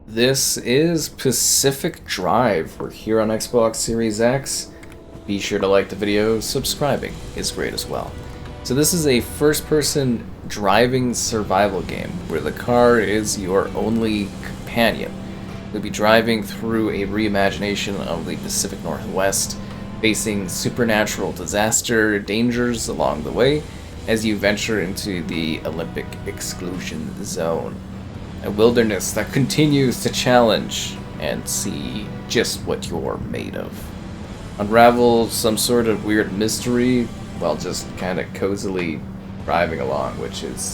This is Pacific Drive. We're here on Xbox Series X. Be sure to like the video. Subscribing is great as well. So this is a first-person driving survival game where the car is your only companion. You'll be driving through a reimagination of the Pacific Northwest, facing supernatural disaster dangers along the way as you venture into the Olympic Exclusion Zone. A wilderness that continues to challenge and see just what you're made of. Unravel some sort of weird mystery while just kind of cozily driving along, which is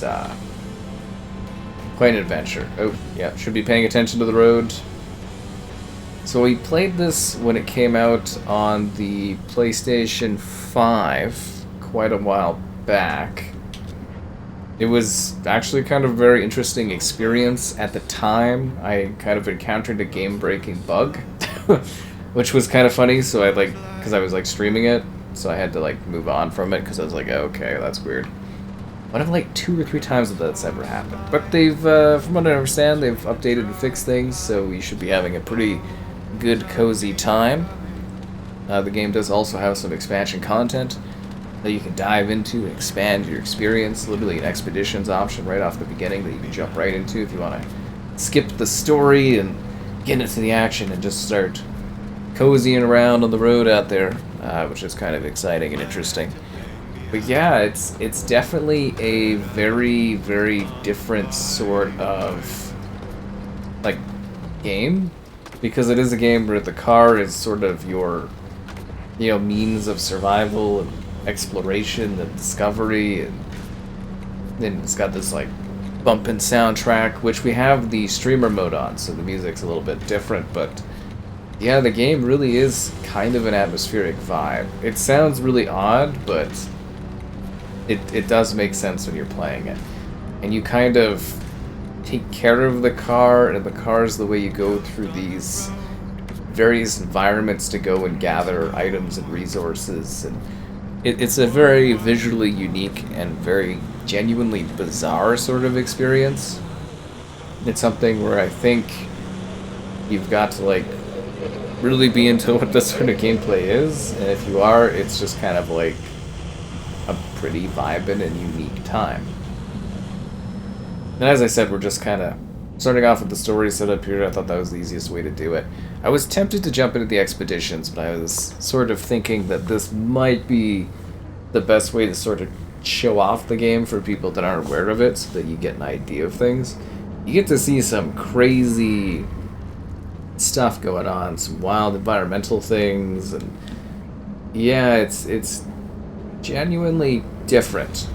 quite an adventure. Oh, yeah, should be paying attention to the road. So we played this when it came out on the PlayStation 5 quite a while back. It was actually kind of a very interesting experience at the time. I kind of encountered a game-breaking bug, which was kind of funny. So because I was streaming it, so I had to move on from it because I was like, oh, okay, that's weird. One of 2 or 3 times that's ever happened. But they've, from what I understand, they've updated and fixed things, so we should be having a pretty good, cozy time. The game does also have some expansion content that you can dive into and expand your experience. Literally an expeditions option right off the beginning that you can jump right into if you want to skip the story and get into the action and just start cozying around on the road out there, which is kind of exciting and interesting. But yeah, it's definitely a very, very different sort of game, because it is a game where the car is sort of your means of survival and exploration and discovery, and then it's got this bumpin' soundtrack, which we have the streamer mode on, so the music's a little bit different, but yeah, the game really is kind of an atmospheric vibe. It sounds really odd, but it does make sense when you're playing it. And you kind of take care of the car, and the car is the way you go through these various environments to go and gather items and resources, and it's a very visually unique and very genuinely bizarre sort of experience. It's something where I think you've got to really be into what this sort of gameplay is, and if you are, it's just kind of a pretty vibin' and unique time. And as I said, we're just kind of starting off with the story set up here. I thought that was the easiest way to do it. I was tempted to jump into the expeditions, but I was sort of thinking that this might be the best way to sort of show off the game for people that aren't aware of it, so that you get an idea of things. You get to see some crazy stuff going on, some wild environmental things, and yeah, it's genuinely different.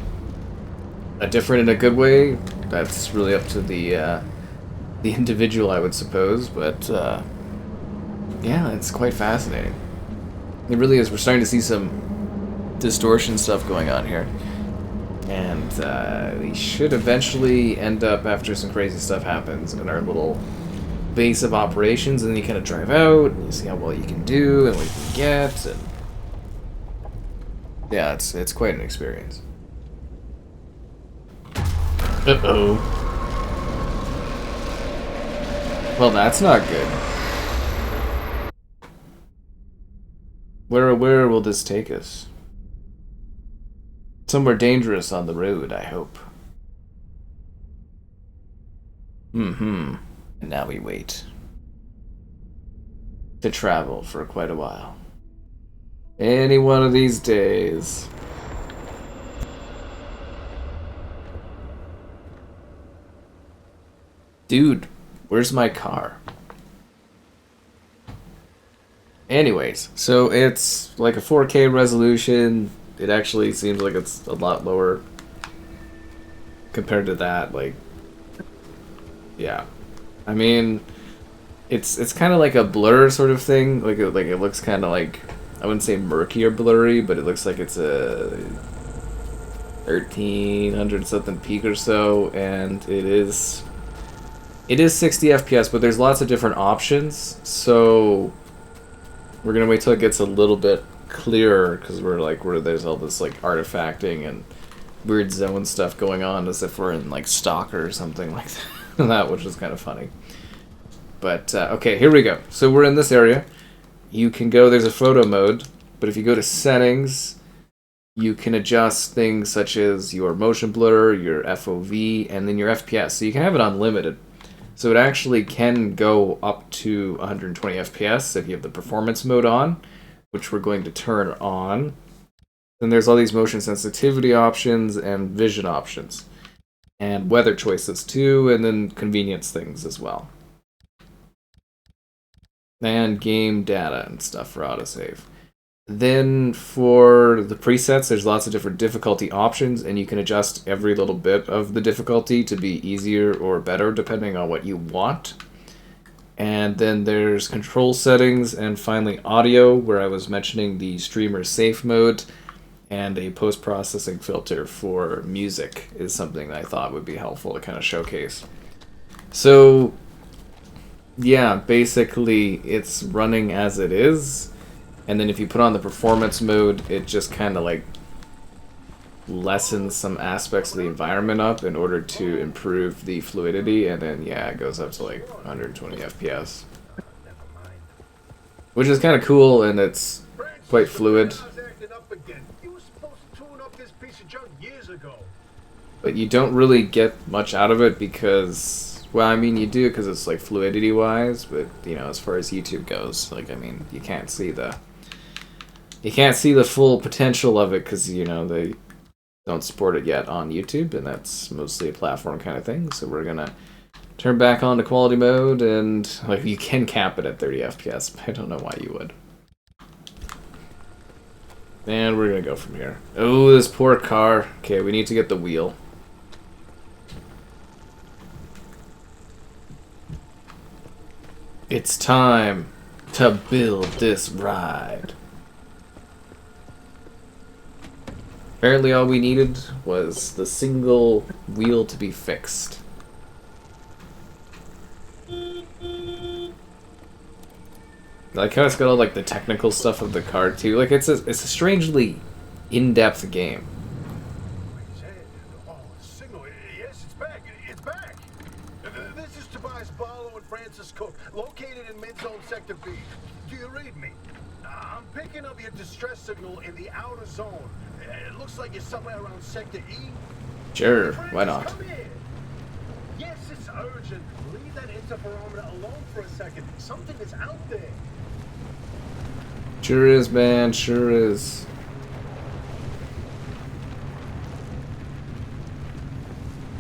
Different in a good way. That's really up to the individual, I would suppose, but yeah, it's quite fascinating. It really is. We're starting to see some distortion stuff going on here, and we should eventually end up, after some crazy stuff happens, in our little base of operations, and then you kind of drive out, and you see how well you can do, and what you can get, and yeah, it's quite an experience. Uh-oh. Well, that's not good. Where will this take us? Somewhere dangerous on the road, I hope. Mm-hmm. And now we wait. To travel for quite a while. Any one of these days. Dude, where's my car? Anyways, so it's a 4K resolution. It actually seems like it's a lot lower compared to that. Yeah. I mean, it's kind of like a blur sort of thing. It looks kind of I wouldn't say murky or blurry, but it looks like it's a 1300 something peak or so, and it is 60 FPS, but there's lots of different options, so we're gonna wait till it gets a little bit clearer, because we're where there's all this artifacting and weird zone stuff going on, as if we're in Stalker or something like that, which is kind of funny. But, okay, here we go. So we're in this area. You can go, there's a photo mode, but if you go to settings, you can adjust things such as your motion blur, your FOV, and then your FPS. So you can have it unlimited. So it actually can go up to 120 FPS if you have the performance mode on, which we're going to turn on. Then there's all these motion sensitivity options and vision options. And weather choices too, and then convenience things as well. And game data and stuff for autosave. Then for the presets, there's lots of different difficulty options, and you can adjust every little bit of the difficulty to be easier or better depending on what you want. And then there's control settings, and finally audio, where I was mentioning the streamer safe mode, and a post-processing filter for music is something that I thought would be helpful to kind of showcase. So, yeah, basically it's running as it is. And then if you put on the performance mode, it just kind of like lessens some aspects of the environment up in order to improve the fluidity. And then, yeah, it goes up to like 120 FPS. Which is kind of cool, and it's quite fluid. But you don't really get much out of it because, well, I mean, you do because it's like fluidity-wise, but, you know, as far as YouTube goes, like, I mean, you can't see the full potential of it because, you know, they don't support it yet on YouTube, and that's mostly a platform kind of thing. So we're gonna turn back on to quality mode, and like you can cap it at 30 FPS, but I don't know why you would. And we're gonna go from here. Oh, this poor car. Okay, we need to get the wheel. It's time to build this ride. Apparently all we needed was the single wheel to be fixed. I like how it's got all like the technical stuff of the car too. Like it's a strangely in-depth game. Oh, signal. Yes, it's back. It's back. This is Tobias Barlow and Francis Cook, located in mid-zone sector B. Do you read me? I'm picking up your distress signal in the outer zone. It looks like you're somewhere around sector E. Sure, Francis, why not? Come in. Yes, it's urgent. Leave that interferometer alone for a second. Something is out there. Sure is, man. Sure is.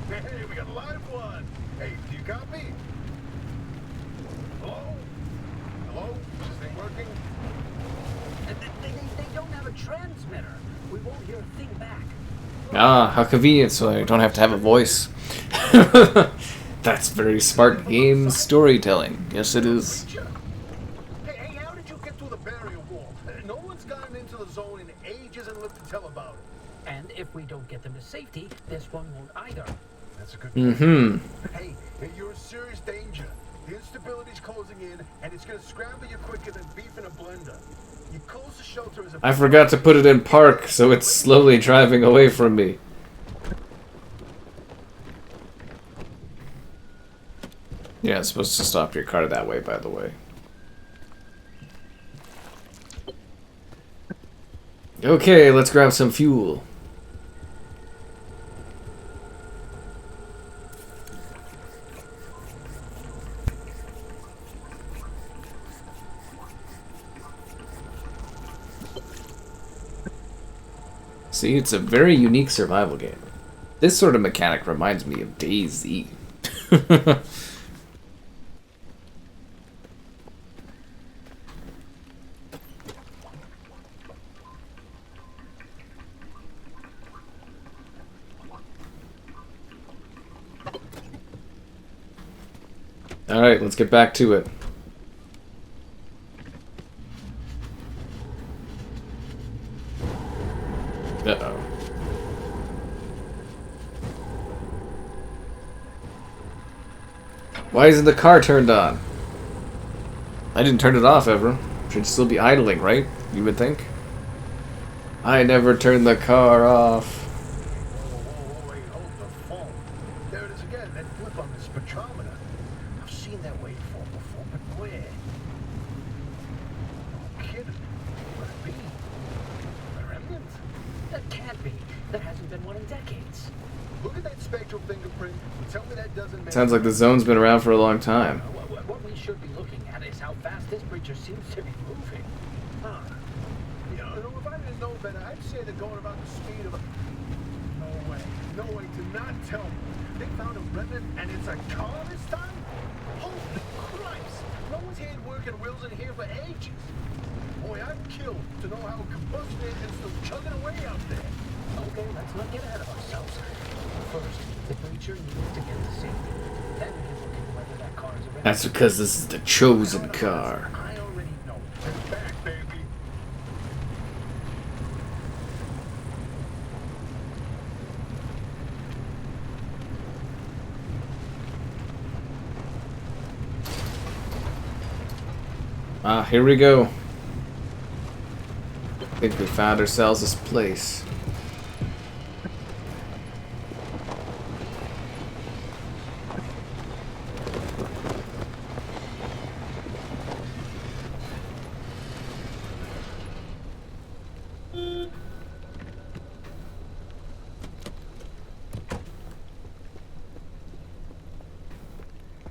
Hey, we got a live one. Hey, do you copy? Hello? Hello? Is this thing working? They don't have a transmitter. We won't hear a thing back. Ah, how convenient, so I don't have to have a voice. That's very smart game storytelling. Yes, it is. Hey, how did you get through the barrier wall? No one's gotten into the zone in ages and lived to tell about it. And if we don't get them to safety, this one won't either. That's a good point. Mm-hmm. Hey, you're in serious danger. The instability's closing in, and it's gonna scramble you quicker than beef in a blender. You close the shelter as a... I forgot to put it in park, so it's slowly driving away from me. Yeah, it's supposed to stop your car that way, by the way. Okay, let's grab some fuel. See, it's a very unique survival game. This sort of mechanic reminds me of DayZ. Alright, let's get back to it. Uh-oh. Why isn't the car turned on? I didn't turn it off ever. Should still be idling, right? You would think. I never turned the car off. Wait, hold the phone. There it is again, that flip on the spectrometer. seen that waveform before, but where? No kidding. Could it be? The Remnant? That can't be. There hasn't been one in decades. Look at that spectral fingerprint. Tell me that doesn't make Sounds like the zone's been around for a long time. What we should be looking at is how fast this creature seems to be moving. Huh. You know, if I didn't know better, I'd say they're going about the speed of a... No way. No way to not tell me. They found a Remnant and it's a car this time? Holy Christ! No one's had working wheels in here for ages. Boy, I'm killed to know how combustion engine's still chugging away out there. Okay, let's not get ahead of ourselves. First, the creature needs to get to safety. Then we can look into whether that car is a Remnant. That's because this is the chosen car. I already know. It's back, baby. Ah, here we go. I think we found ourselves this place.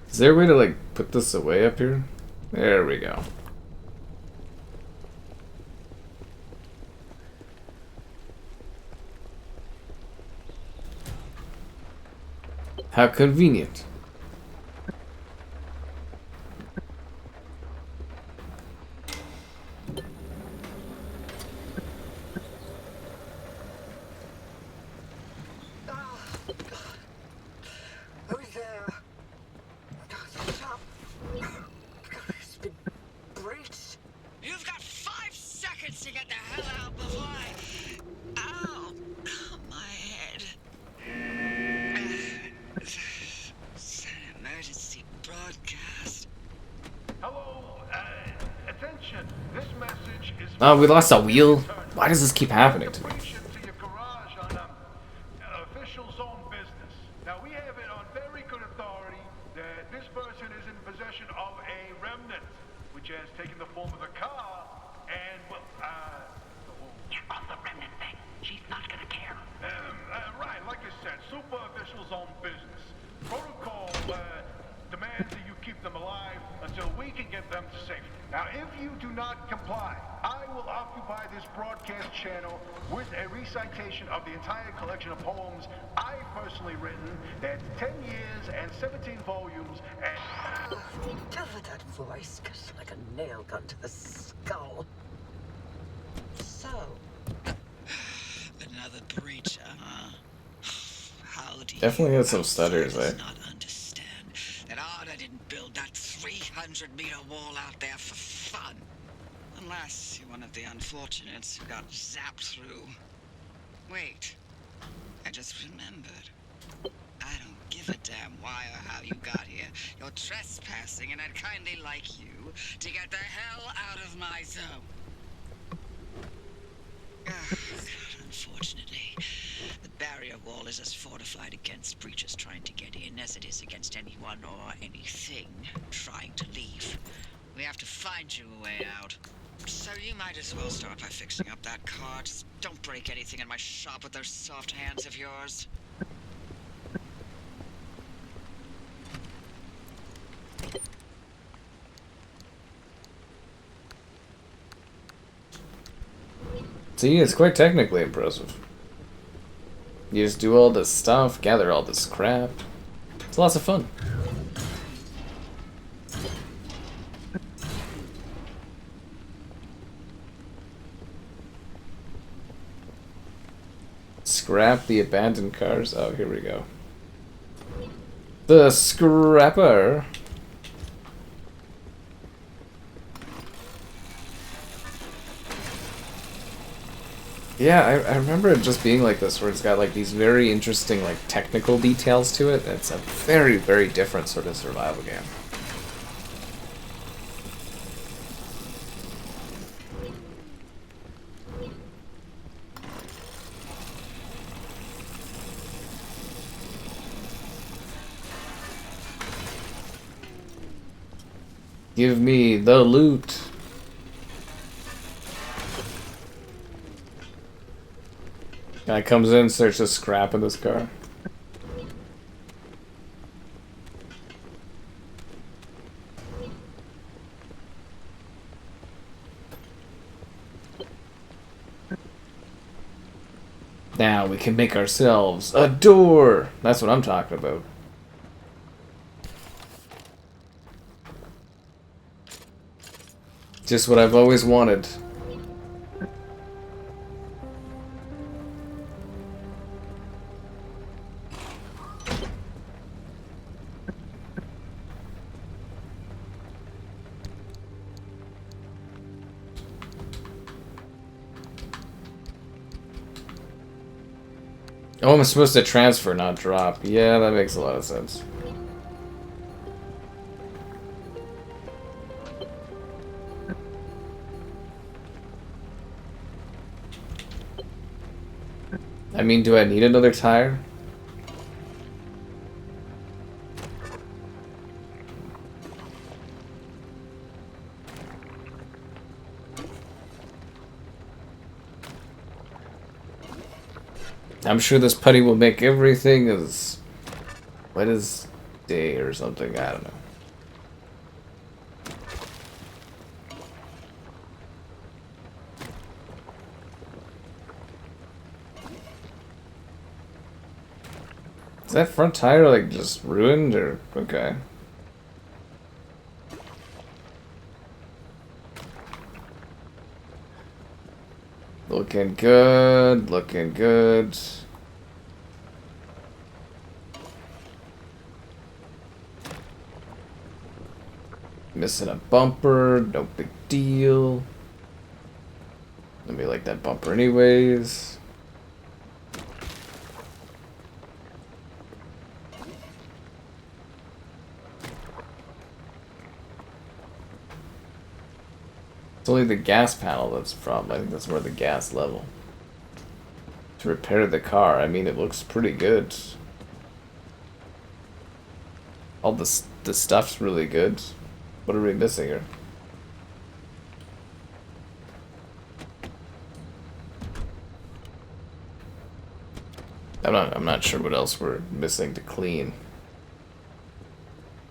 Is there a way to like put this away up here? There we go. How convenient. Who's there? Stop. It's been breached. You've got 5 seconds to get the hell out before I... Ow! My head. It's an emergency broadcast. Hello, attention. This message is... Oh, we lost a wheel? Why does this keep happening to me? Breach into your garage on official zone business. Now, we have it on very good authority that this person is in possession of a Remnant, which has taken the form of a car, and, well, Get off the Remnant thing. She's not gonna care. right, like I said, super official zone business. Protocol demands that you keep them alive until we can get them to safety. Now, if you do not comply, I will occupy this broadcast channel with a recitation of the entire collection of poems I've personally written. That's 10 years and 17 volumes and... Deliver that voice cuts like a nail gun to the skull. So, Another breach, huh? How do Definitely you had some stutters, outsiders eh? not understand that Arda didn't build that 300-meter wall out there for fun? Unless you're one of the unfortunates who got zapped through. Wait, I just remembered. I don't give a damn why or how you got here. You're trespassing, and I'd kindly like you to get the hell out of my zone. God, unfortunately, the barrier wall is as fortified against breaches trying to get in as it is against anyone or anything trying to leave. We have to find you a way out. So you might as well start by fixing up that car. Just don't break anything in my shop with those soft hands of yours. See, it's quite technically impressive. You just do all this stuff, gather all this crap. It's lots of fun. Scrap the abandoned cars. Oh, here we go. The scrapper. Yeah, I remember it just being like this, where it's got like these very interesting like technical details to it. It's a very, very different sort of survival game. Give me the loot. Guy comes in, starts just scrapping this car. Now we can make ourselves a door. That's what I'm talking about. Just what I've always wanted. Oh, I'm supposed to transfer, not drop. Yeah, that makes a lot of sense. I mean, do I need another tire? I'm sure this putty will make everything as wet as day or something. I don't know. Is that front tire like just ruined or okay? Looking good, looking good. Missing a bumper, no big deal. Let me like that bumper anyways. It's only the gas panel that's the problem. I think that's more the gas level. To repair the car, I mean, it looks pretty good. All the stuff's really good. What are we missing here? I'm not sure what else we're missing to clean.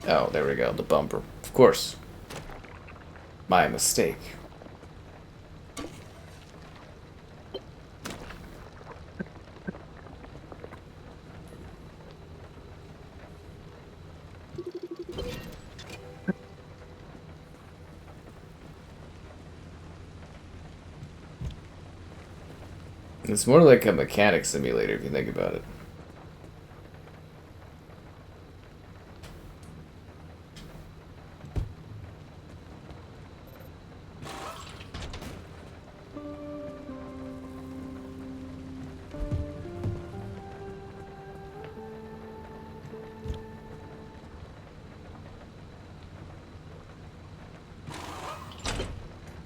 Oh, there we go, the bumper. Of course. My mistake. It's more like a mechanic simulator if you think about it.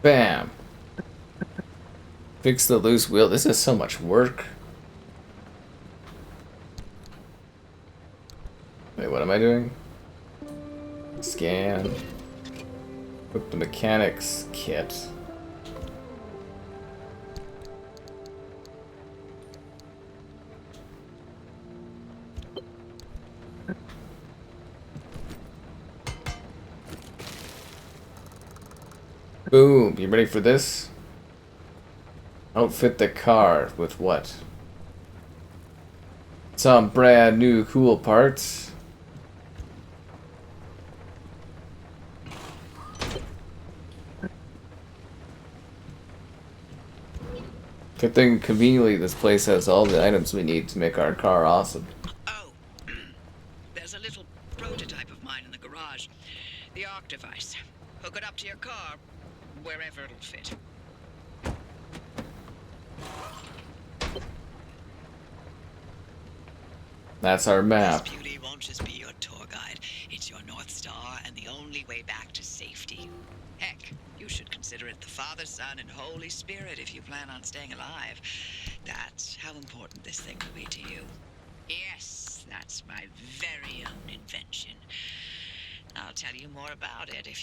Bam! Fix the loose wheel. This is so much work. Wait, what am I doing? Scan. Equip the mechanics kit. Boom. You ready for this? Outfit the car with what? Some brand new cool parts. Good thing, conveniently, this place has all the items we need to make our car awesome. Oh, there's a little prototype of mine in the garage. The arc device. Hook it up to your car, wherever it'll fit. That's our map. This beauty won't just be your tour guide. It's your North Star and the only way back to safety. Heck, you should consider it the Father, Son, and Holy Spirit if you plan on staying alive. That's how important this thing will be to you. Yes, that's my very own invention. I'll tell you more about it if you